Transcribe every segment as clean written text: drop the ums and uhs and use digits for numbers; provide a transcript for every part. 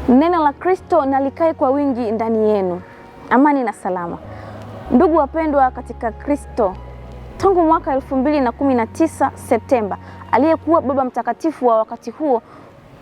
Neno la Kristo na likae kwa wingi ndani yenu. Amani na salama. Ndugu wapendwa katika Kristo, tangu mwaka 2019 Septemba, aliyekuwa Baba Mtakatifu wa wakati huo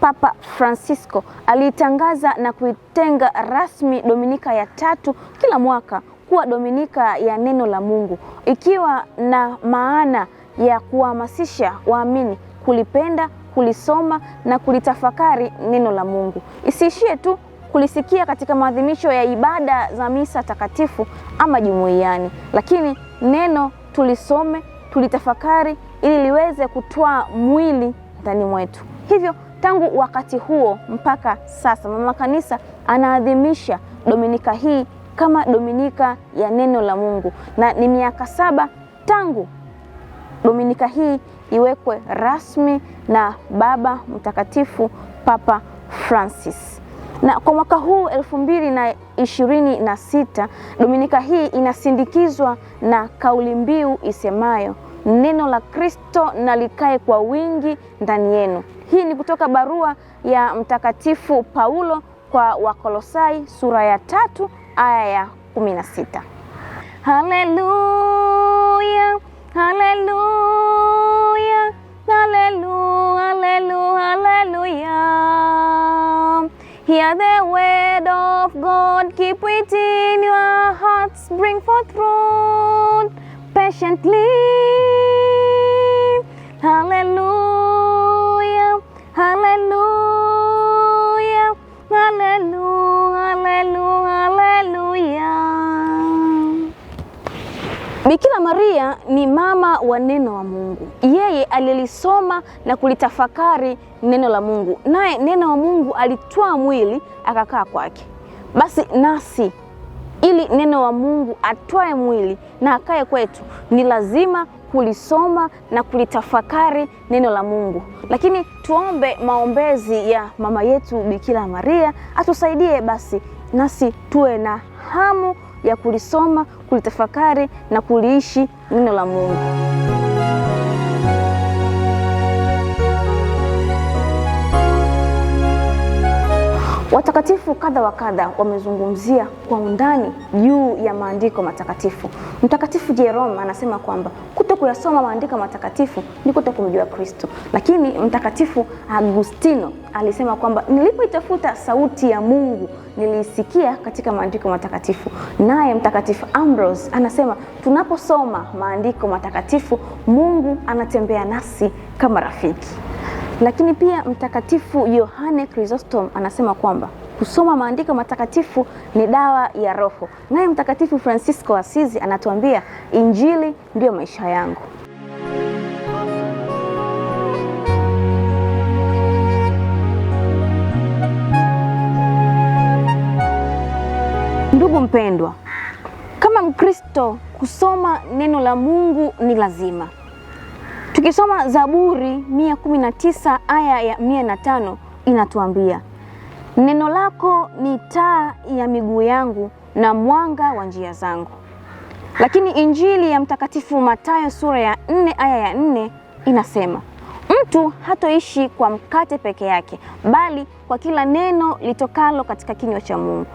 Papa Francisco alitangaza na kuitenga rasmi Dominika ya 3 kila mwaka kuwa Dominika ya neno la Mungu, ikiwa na maana ya kuhamasisha waamini kulipenda, kulisoma na kulitafakari neno la Mungu. Isiishie tu kulisikia katika maadhimisho ya ibada za misa takatifu ama jumuiani, lakini neno tulisome, tulitafakari ili liweze kutoa mwili ndani mwetu. Hivyo tangu wakati huo mpaka sasa Mama Kanisa anaadhimisha Dominika hii kama Dominika ya neno la Mungu, na ni miaka 7 tangu Dominika hii iwekwe rasmi na Baba Mtakatifu Papa Francis. Na kwa mwaka huu 2026 Dominika hii inasindikizwa na kauli mbiu isemayo neno la Kristo na likae kwa wingi ndani yenu. Hii ni kutoka barua ya Mtakatifu Paulo kwa Wakolosai sura ya 3 aya ya 16. Haleluya, haleluya, haleluya, haleluya, haleluya. Hear the word of God, keep it in your hearts, bring forth fruit patiently. Hallelujah, hallelujah, hallelujah, hallelujah, hallelujah. Bikira Maria ni mama wa neno wa Mungu. Yeye alilisoma na kulitafakari neno la Mungu, naye neno wa Mungu alitwaa mwili akakaa kwake. Basi nasi ili neno wa Mungu atwae mwili na akae kwetu, ni lazima kulisoma na kulitafakari neno la Mungu. Lakini tuombe maombezi ya mama yetu Bikira Maria atusaidie basi nasi tuwe na hamu ya kulisoma, kulitafakari na kuliishi neno la Mungu. Watakatifu kadha wa kadha wamezungumzia kwa undani juu ya maandiko matakatifu. Mtakatifu Jerome anasema kwamba kutokuyasoma maandiko matakatifu ni kutokumjua Kristo. Lakini Mtakatifu Agustino alisema kwamba nilipoitafuta sauti ya Mungu nilisikia katika maandiko matakatifu. Naye Mtakatifu Ambrose anasema tunaposoma maandiko matakatifu Mungu anatembea nasi kama rafiki. Lakini pia Mtakatifu Yohane Chrysostom anasema kwamba kusoma maandiko matakatifu ni dawa ya roho. Naye Mtakatifu Francisco wa Asizi anatuambia Injili ndio maisha yangu. Ndugu mpendwa, kama Mkristo kusoma neno la Mungu ni lazima. Tukisoma Zaburi 119 aya ya 105 inatuambia neno lako ni taa ya miguu yangu na mwanga wa njia zangu. Lakini Injili ya Mtakatifu Mathayo sura ya 4 aya ya 4 inasema mtu hatoishi kwa mkate peke yake, bali kwa kila neno litokalo katika kinywa cha Mungu.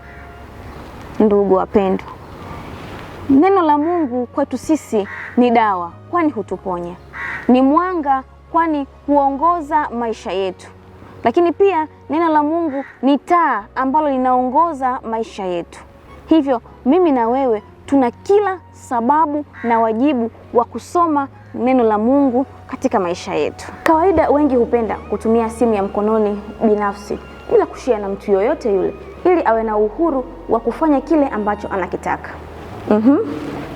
Ndugu wapendwa, neno la Mungu kwetu sisi ni dawa, kwani hutuponya. Ni mwanga, kwani huongoza maisha yetu. Lakini pia neno la Mungu ni taa ambalo linaongoza maisha yetu. Hivyo mimi na wewe tuna kila sababu na wajibu wa kusoma neno la Mungu katika maisha yetu. Kawaida wengi hupenda kutumia simu ya mkononi binafsi bila kushare na mtu yoyote yule, ili awe na uhuru wa kufanya kile ambacho anakitaka.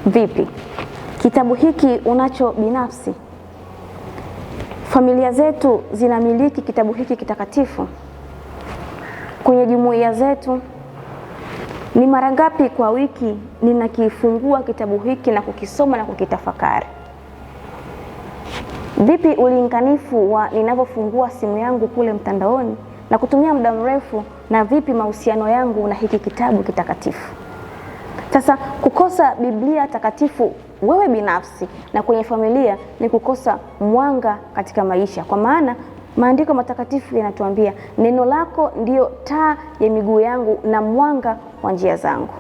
Vipi? Kitabu hiki unacho binafsi? Familia zetu zinamiliki kitabu hiki kitakatifu? Kwenye jumuiya zetu, ni mara ngapi kwa wiki ninakifungua kitabu hiki na kukisoma na kukitafakari? Vipi ulinganifu wa ninavyofungua simu yangu kule mtandaoni na kutumia muda mrefu, na vipi mahusiano yangu na hiki kitabu kitakatifu? Sasa kukosa Biblia takatifu wewe binafsi na kwenye familia ni kukosa mwanga katika maisha, kwa maana maandiko matakatifu yanatuambia neno lako ndio taa ya miguu yangu na mwanga wa njia zangu.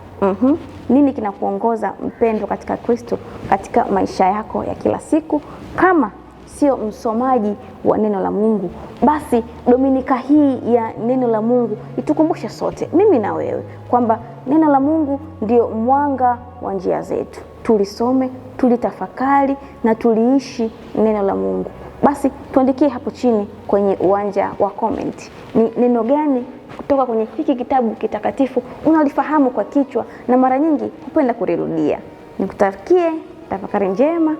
Nini kinakuongoza mpendwa katika Kristo katika maisha yako ya kila siku kama sio msomaji wa neno la Mungu? Basi Dominika hii ya neno la Mungu itukumbushe sote, mimi na wewe, kwamba neno la Mungu ndio mwanga wa njia zetu. Tulisome, tulitafakari na tuliishi neno la Mungu. Basi tuandikie hapo chini kwenye uwanja wa comment, ni neno gani kutoka kwenye hiki kitabu kitakatifu unalifahamu kwa kichwa na mara nyingi hupenda kulirudia. Nikutakie tafakari njema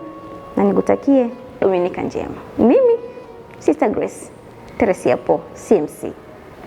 na nikutakie Dominika njema. Mimi Sister Grace Teresia Po, CMC.